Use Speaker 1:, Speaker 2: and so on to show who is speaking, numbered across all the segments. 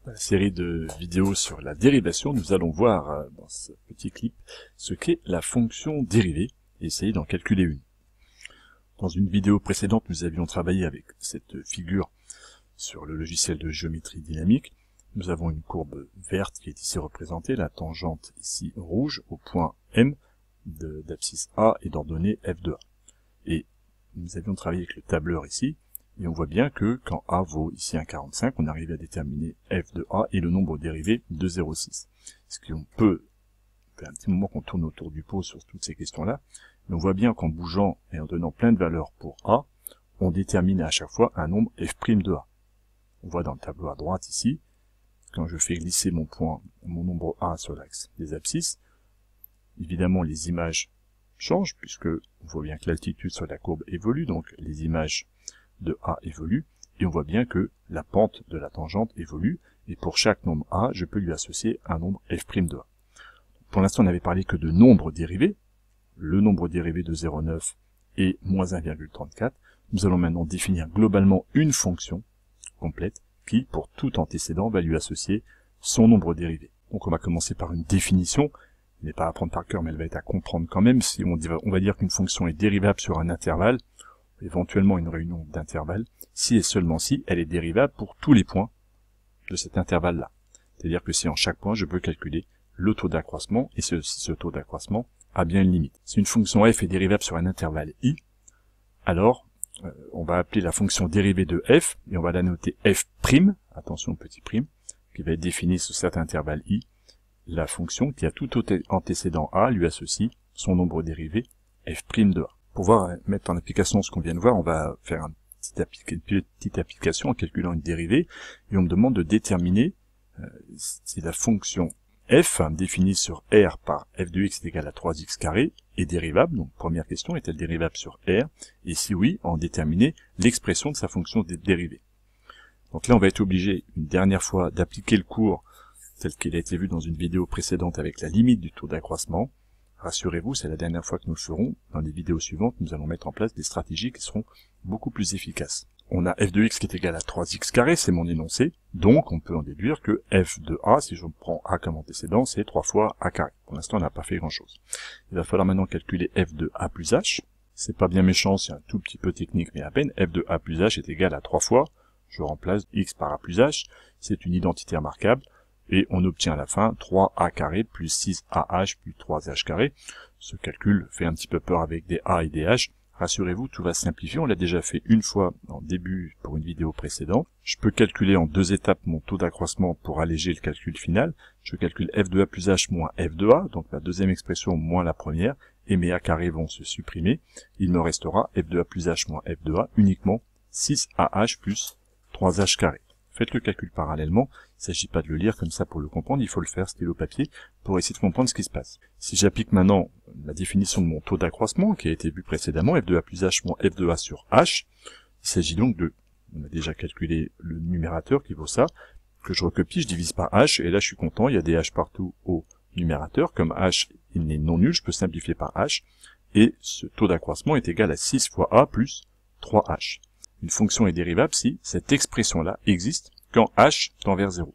Speaker 1: Dans la série de vidéos sur la dérivation, nous allons voir dans ce petit clip ce qu'est la fonction dérivée et essayer d'en calculer une. Dans une vidéo précédente, nous avions travaillé avec cette figure sur le logiciel de géométrie dynamique. Nous avons une courbe verte qui est ici représentée, la tangente ici rouge au point M d'abscisse A et d'ordonnée f de A. Et nous avions travaillé avec le tableur ici. Et on voit bien que quand A vaut ici 1,45, on arrive à déterminer f de A et le nombre dérivé de 0,6. Ce qu'on peut, ça fait un petit moment qu'on tourne autour du pot sur toutes ces questions-là, mais on voit bien qu'en bougeant et en donnant plein de valeurs pour A, on détermine à chaque fois un nombre f' de A. On voit dans le tableau à droite ici, quand je fais glisser mon nombre A sur l'axe des abscisses, évidemment les images changent, puisque on voit bien que l'altitude sur la courbe évolue, donc les images de A évolue, et on voit bien que la pente de la tangente évolue, et pour chaque nombre A, je peux lui associer un nombre f' de A. Pour l'instant, on n'avait parlé que de nombres dérivés, le nombre dérivé de 0,9 et moins 1,34. Nous allons maintenant définir globalement une fonction complète qui, pour tout antécédent, va lui associer son nombre dérivé. Donc on va commencer par une définition, elle n'est pas à apprendre par cœur, mais elle va être à comprendre quand même. Si on va dire qu'une fonction est dérivable sur un intervalle, éventuellement une réunion d'intervalles, si et seulement si elle est dérivable pour tous les points de cet intervalle-là. C'est-à-dire que si en chaque point, je peux calculer le taux d'accroissement, et si ce taux d'accroissement a bien une limite. Si une fonction f est dérivable sur un intervalle i, alors on va appeler la fonction dérivée de f, et on va la noter f', attention petit prime, qui va être définie sur cet intervalle i, la fonction qui a tout antécédent a lui associe son nombre dérivé f' de a. Pour pouvoir mettre en application ce qu'on vient de voir, on va faire une petite application en calculant une dérivée, et on me demande de déterminer si la fonction f, définie sur r par f de x est égal à 3x carré, est dérivable. Donc première question, est-elle dérivable sur r? Et si oui, en déterminer l'expression de sa fonction dérivée. Donc là, on va être obligé, une dernière fois, d'appliquer le cours tel qu'il a été vu dans une vidéo précédente avec la limite du taux d'accroissement. Rassurez-vous, c'est la dernière fois que nous le ferons. Dans les vidéos suivantes, nous allons mettre en place des stratégies qui seront beaucoup plus efficaces. On a f de x qui est égal à 3x carré, c'est mon énoncé. Donc, on peut en déduire que f de a, si je prends a comme antécédent, c'est 3 fois a carré. Pour l'instant, on n'a pas fait grand-chose. Il va falloir maintenant calculer f de a plus h. C'est pas bien méchant, c'est un tout petit peu technique, mais à peine. f de a plus h est égal à 3 fois. Je remplace x par a plus h. C'est une identité remarquable. Et on obtient à la fin 3a carré plus 6ah plus 3h carré. Ce calcul fait un petit peu peur avec des a et des h. Rassurez-vous, tout va se simplifier. On l'a déjà fait une fois en début pour une vidéo précédente. Je peux calculer en 2 étapes mon taux d'accroissement pour alléger le calcul final. Je calcule f de a plus h moins f de a, donc la deuxième expression moins la première, et mes a carrés vont se supprimer. Il me restera f de a plus h moins f de a, uniquement 6ah plus 3h carré. Faites le calcul parallèlement, il ne s'agit pas de le lire comme ça pour le comprendre, il faut le faire stylo papier pour essayer de comprendre ce qui se passe. Si j'applique maintenant la définition de mon taux d'accroissement qui a été vu précédemment, f de a plus h moins f de a sur h, il s'agit donc de, on a déjà calculé le numérateur qui vaut ça, que je recopie, je divise par h, et là je suis content, il y a des h partout au numérateur, comme h il n'est non nul, je peux simplifier par h, et ce taux d'accroissement est égal à 6 fois a plus 3h. Une fonction est dérivable si cette expression-là existe quand h tend vers 0.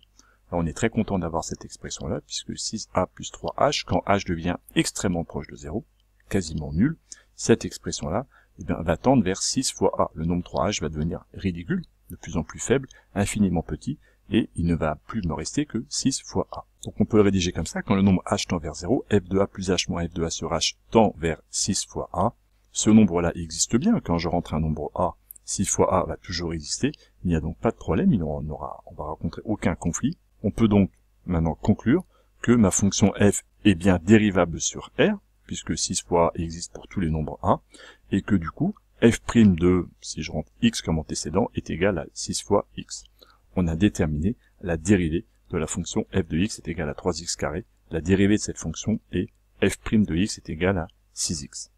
Speaker 1: Alors on est très content d'avoir cette expression-là, puisque 6a plus 3h, quand h devient extrêmement proche de 0, quasiment nul, cette expression-là va tendre vers 6 fois a. Le nombre 3h va devenir ridicule, de plus en plus faible, infiniment petit, et il ne va plus me rester que 6 fois a. Donc on peut le rédiger comme ça, quand le nombre h tend vers 0, f de a plus h moins f de a sur h tend vers 6 fois a. Ce nombre-là existe bien, quand je rentre un nombre a, 6 fois a va toujours exister, il n'y a donc pas de problème, on va rencontrer aucun conflit. On peut donc maintenant conclure que ma fonction f est bien dérivable sur r, puisque 6 fois a existe pour tous les nombres a, et que du coup, f' de, si je rentre x comme antécédent, est égal à 6 fois x. On a déterminé la dérivée de la fonction f de x est égal à 3x carré. La dérivée de cette fonction est f' de x est égal à 6x.